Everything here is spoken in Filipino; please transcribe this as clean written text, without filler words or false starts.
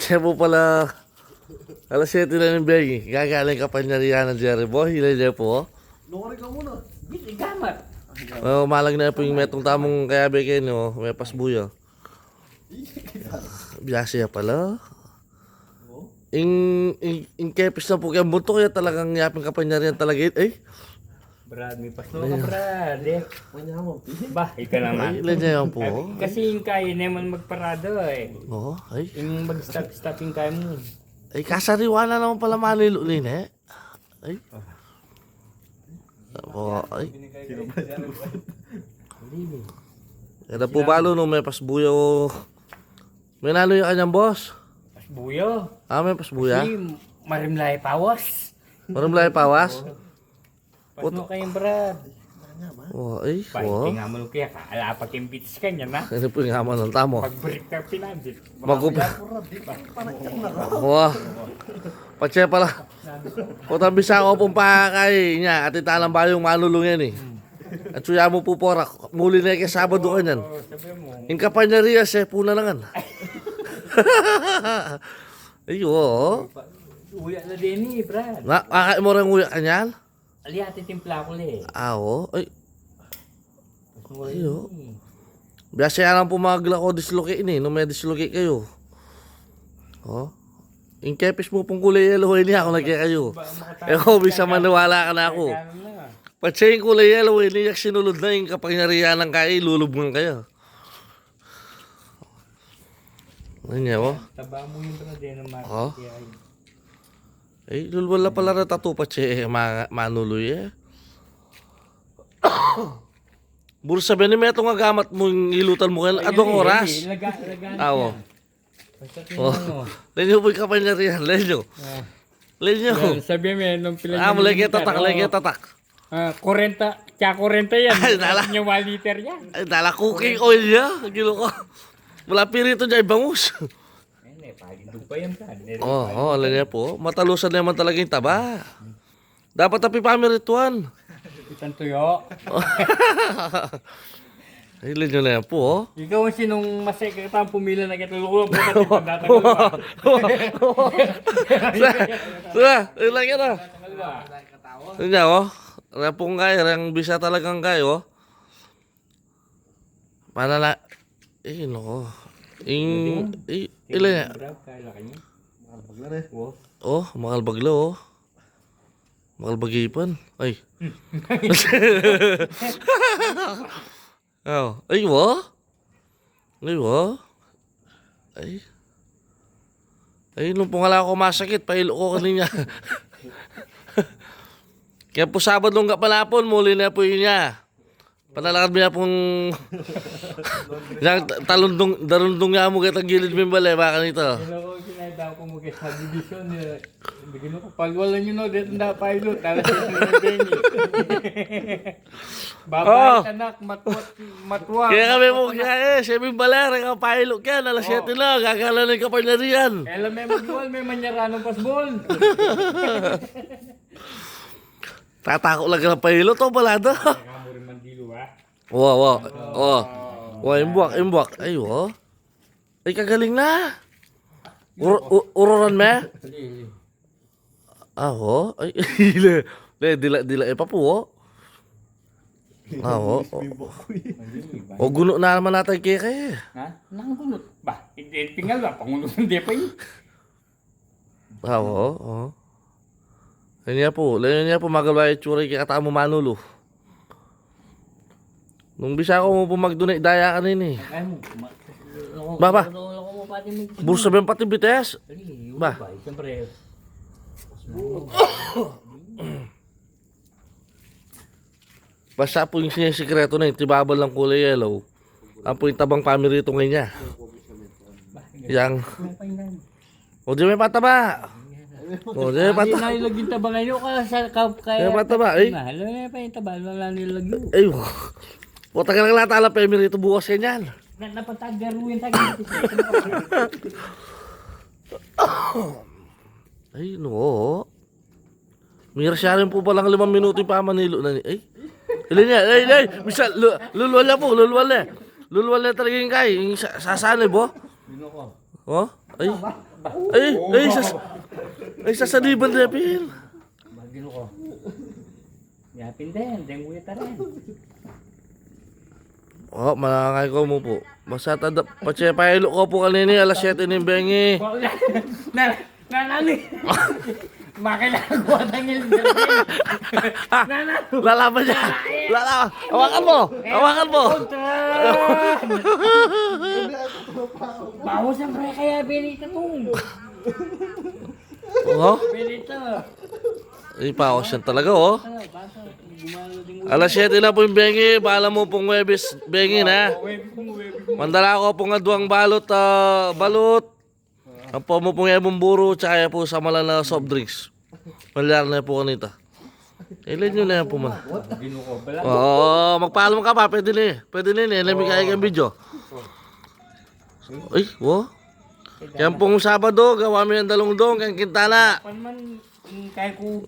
Siya po pala, alas 7 na ng Begi. Gagaling ka pa niya riyan ng Jerry Boy. Hilay niya po. Lungari ka muna. Gamat. Malang na po yung metong tamong kaya beke nyo. May pasbuyo. Biyasya pala. In kepis na po kaya bunto kaya talagang yaping ka pa niya riyan talaga. Eh? Brad, may pasno ka, Brad. Eh. Bah, ikaw Ay, naman. hilay niya yan po. Kasi yung kaya naman magparado eh. Oo, ay. Yung mag-stop yung kaya mo. Ay, kasariwa na naman pala Manilo din eh. Ay. Oo, ay. Kaya po balo nung may pasbuyo. May nalo yung kanyang boss. Pasbuyo. Ah, may pasbuya. Kasi marimlay pawas. Maramlay pawas. Pasno kayong Brad. Oo, ay. Ba, Oo. nga mo kaya ka. Alapat yung beats ka niya na. Ano po yung haman ng tamo? Pag-break ka pinandit. Magup. Wow. Pache pala. Kutabisa ko pong pakakay niya. At italang ba yung manulungin eh. At suya mo po porak. Muli na yung Sabado ka niyan. Oo, sabi mo. In kapanyarias eh. Puna langan. Ay, oo. Uya na din eh, Brad. Nakakain mo rin uya kanyan? Ali, ati timpla ko le. Ah, oo. Ay, Pasno Ayo. rin eh. biyasa yan lang pumagla ko dislocate ini. Nung may dislocate kayo. Oh. In kepis mo pong kulay yellow niya ako nagkaya kayo. Eh, ko bisa maniwala ka na ako. Patse yung kulay yellow niya sinulod na yung kapangyarihan ng kaya, lulubngan kayo. Ano niya, oh? Taba mo yung Brad eh ng market. Oh. Kaya yun. Eh, lulwala pala na tattoo patse manuloy eh. Buro sabihin ni Meto nga gamat mo yung ilutan mo kayo. Adong oras. Laga Awo. Basta Oh. tingnan mo. Lenyo po yung kapangyarihan. Lenyo. Ah. Lenyo. Sabi mo, nung pila Ah, mulay kayo tatak, mulay kayo tatak. 40, tsaka 40 yan. Ay, nala. Yung 1 liter yan. Ay, dala cooking oil niya. Gilo ko. Wala pirito niya, ibangus. Ayun eh, pagindog pa yan, Brad. Oo, alam niya po. Matalusan naman talaga yung taba. Dapat tapi pamirituan. Isang tuyo. Ay, lenyo na yan po, oh. Ikaw ang sinong masekretang pumila na kitulungan po natin pagdatagal ba? Sila, yun lang yan, ah. Tagal ba? Yun niya, oh. Repong kayo, yung bisa talagang kayo, oh. Panala... Eh, no. Ilan niya? Brad, kaya laki niya. Makalapag na rin. Wow. Oh, makalbaglo, oh. Makalbagipan. Ay. Oh, ay, wo? Ay, wo? Ay. Ay, nung pungala ako masakit, pailo ko kanina. Kaya po Sabado nga palapon, muli na po yun niya. Panalakad mo niya pong... darundong nga mo kitang gilid mo yung balay, baka nito. Hello, kinahida ko mag-subdivision. Bigyan ko, pag wala nyo na, dito na pilot. Alas yung bengi. Babay, anak, matwa. Kaya kami mo kaya sabi yung balay, ka pailo ka, alas 7 na, gagalanin ka pa na riyan. Alam may mag-wall, may manyaranong pasbol. Tatako lang ka ng pailo, to balada. Kamu rin mandilo, ha? Wow. Imbuak. Ay, wow. Ay, kagaling na. Ururan me? Ah, wow. Ay, dila, pa po, oh. Ah, wow. O, guno na naman natin kaya. Ha? Nakagunot. Ba, tinggal ba? Pangulo ng depa yun. Ah, wow. Oh. Ganyan po, magalwa yung tsura yung kakata mo manulo. Nung bisa ko mo po magdunay, daya ka rin eh. Ay mo, Ba? Loko mo pati mo. Bursa ba yung pati bites? Ba? Siyempre. Basta po yung sinisikreto na yung tibabal ng kulay yellow. Ang po yung tabang pamirito ngayon niya. Yang. O, di may pataba. O, di may Hindi pataba. na ilagin taba ngayon ka sa Di may pataba, eh. Mahalo na pa yung taba, wala nilagyo. Ay, puta ka lang latala pamirito bukas yan. Napatagaruin tayo. Ay, no. Mira siya rin po palang 5 minuto yung pamanilo na ni. Ay. Ilan niya? Ay. Misa, lulwal na po, lulwal na. Lulwal na talaga yung kay. Yung sasanay po. Oh? Ay. Ay, sasaliban na pin. Bagino ko. Yapin din, dengue ta rin. Oh, malangay ko mo po. Basta tada, patsepahilo ko po kanini, alas 7 ng bengi. Nanani. Makinagawa na niya. Lalaban niya. Lalaban. Hawakan mo. Hawakan mo. Bawo siyempre kaya Benito to. Oh? Benito. Ipaos yan talaga, oh. Basta gumalo din mo. Alas 7 na po yung bengi. Bahala mo pong Webes bengi na. Mandala ko pong aduang balot, balot. Ang po mo pong ebong buro, tsaka po sa malan na soft drinks. Malyar na po kanita. Ilan nyo na yan po man. Bagino ko. Bala. Oo, magpaalam ka pa, pwede na eh. Pwede na eh, lamig kaya kang video. Ay, wo. Yan pong Sabado, gawa mo yung dalong dong, kang Quintana. Pan man, kaya ko